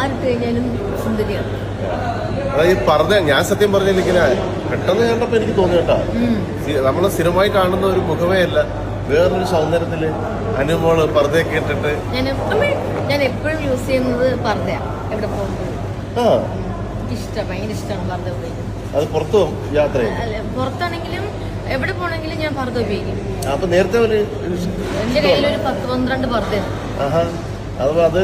ആരിട്ട് കഴിഞ്ഞാലും സുന്ദരിയാണ്. അതായത് ഈ പറഞ്ഞ ഞാൻ സത്യം പറഞ്ഞിരിക്കുന്ന പെട്ടെന്ന് കണ്ടപ്പോ എനിക്ക് തോന്നി കേട്ടോ, നമ്മള് സ്ഥിരമായി കാണുന്ന ഒരു മുഖമേ അല്ല, വേറൊരു സൗന്ദര്യത്തില് അനുമോള് പർദ്ദയൊക്കെ ഇട്ടിട്ട്. ഞാൻ എപ്പോഴും യൂസ് ചെയ്യുന്നത് പർദ്ദയാണ് എവിടെ പോകുമ്പോഴും. ഇഷ്ടം, ഭയങ്കര ഇഷ്ടമാണ് പർദ്ദ ഉപയോഗിക്കുന്നത്. അത് പുറത്തു യാത്ര പുറത്താണെങ്കിലും എവിടെ പോണെങ്കിലും ഞാൻ പർദ്ദ ഉപയോഗിക്കും. അപ്പൊ നേരത്തെ എന്റെ കയ്യിൽ ഒരു 10-12 പർദ്ദയാണ്. അത്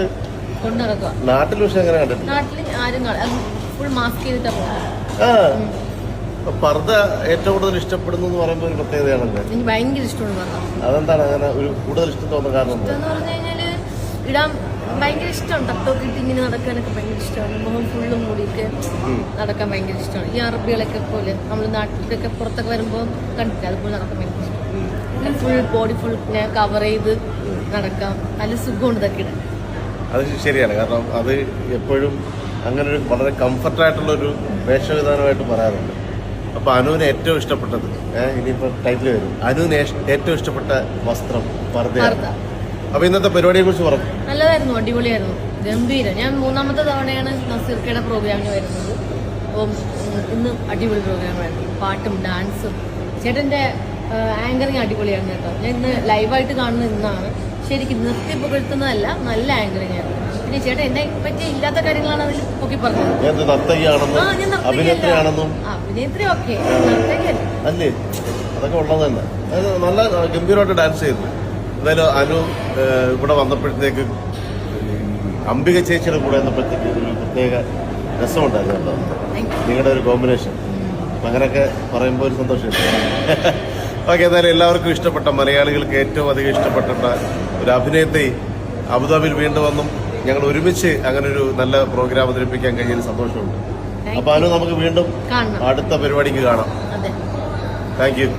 കൊണ്ടു നടക്കുക. നാട്ടിൽ പക്ഷെ അങ്ങനെ കണ്ടിട്ടില്ല. നാട്ടിൽ ആരും ഫുൾ മാസ്ക് ചെയ്തിട്ടാ പോകുന്നത്. പർദ്ദ ഏറ്റവും കൂടുതൽ ഇഷ്ടപ്പെടുന്നു എന്ന് പറയുമ്പോൾ ഒരു പ്രത്യേകതയാണല്ലോ. എനിക്ക് ഭയങ്കര ഇഷ്ടമാണ് പർദ്ദ. അതെന്താണ് അങ്ങനെ ഒരു കൂടുതൽ ഇഷ്ടം തോന്നുന്ന കാരണം? എന്ന് പറഞ്ഞു കഴിഞ്ഞാല് ഇടാൻ ഭയങ്കര ഇഷ്ടമാണ്. ടക്ടോക്ക് ഇട്ട് ഇങ്ങനെ നടക്കാനൊക്കെ ഭയങ്കര ഇഷ്ടമാണ്. മുഖം ഫുള്ള് മൂടിയിട്ട് നടക്കാൻ ഭയങ്കര ഇഷ്ടമാണ്. ഈ അറബികളൊക്കെ പോലെ നമ്മൾ നാട്ടിലൊക്കെ പുറത്തൊക്കെ വരുമ്പോൾ കണ്ടില്ല, അതുപോലെ നടക്കാൻ ഭയങ്കര ഇഷ്ടമാണ്. ഫുൾ ബോഡി ഫുൾ കവർ ചെയ്ത് നടക്കാം, നല്ല സുഖമുണ്ട് ഇതൊക്കെ ഇടാൻ. അത് ശരിയാണ്, കാരണം അത് എപ്പോഴും അങ്ങനെ ഒരു വളരെ കംഫർട്ടായിട്ടുള്ളൊരു വേഷവിധാനമായിട്ട് പറയാറുണ്ട്. അപ്പൊ അനുവിന് ഏറ്റവും ഇഷ്ടപ്പെട്ടത്, ഇനിയിപ്പോ ടൈറ്റിൽ വരും, അനുവിന് ഏറ്റവും ഇഷ്ടപ്പെട്ട വസ്ത്രം പർദ്ദയാണ്. അപ്പൊ ഇന്നത്തെ പരിപാടിയെ കുറിച്ച് പറഞ്ഞു. നല്ലതായിരുന്നു, അടിപൊളിയായിരുന്നു, ഗംഭീരം. ഞാൻ 3ാമത്തെ തവണയാണ് നസീർക്കയുടെ പ്രോഗ്രാമിന് വരുന്നത്. അപ്പം ഇന്ന് അടിപൊളി പ്രോഗ്രാമായിരുന്നു, പാട്ടും ഡാൻസും. ചേട്ടന്റെ ആങ്കറിങ് അടിപൊളിയായിരുന്നു കേട്ടോ. ഞാൻ ഇന്ന് ലൈവായിട്ട് കാണുന്നത് ഇന്നാണ്. ശരിക്കും നിർത്തി പുകഴ്ത്തുന്നതല്ല, നല്ല ആങ്കറിങ് ആയിരുന്നു. പിന്നെ ചേട്ടൻ എന്നെ പറ്റി ഇല്ലാത്ത കാര്യങ്ങളാണ് അതിൽ പൊക്കി പറഞ്ഞത്. അഭിനേത്രി ഓക്കെ, അല്ലേ, അതൊക്കെ ഉള്ളത് തന്നെ. നല്ല ഗംഭീരമായിട്ട് ഡാൻസ് ചെയ്തു. എന്തായാലും അനു ഇവിടെ വന്നപ്പോഴത്തേക്ക് അംബിക ചേച്ചിയുടെ കൂടെ വന്നപ്പോഴത്തേക്ക് ഒരു പ്രത്യേക രസമുണ്ടായിരുന്നു കേട്ടോ, നിങ്ങളുടെ ഒരു കോമ്പിനേഷൻ. അപ്പം അങ്ങനെയൊക്കെ പറയുമ്പോൾ ഒരു സന്തോഷമുണ്ട്. ഓക്കെ, എന്തായാലും എല്ലാവർക്കും ഇഷ്ടപ്പെട്ട, മലയാളികൾക്ക് ഏറ്റവും അധികം ഇഷ്ടപ്പെട്ട ഒരു അഭിനയത്തെ അബുദാബിയിൽ വീണ്ടും വന്നും ഞങ്ങൾ ഒരുമിച്ച് അങ്ങനെ ഒരു നല്ല പ്രോഗ്രാം അവതരിപ്പിക്കാൻ കഴിഞ്ഞതിൽ സന്തോഷമുണ്ട്. അപ്പൊ അനു, നമുക്ക് വീണ്ടും അടുത്ത പരിപാടിക്ക് കാണാം. Thank you.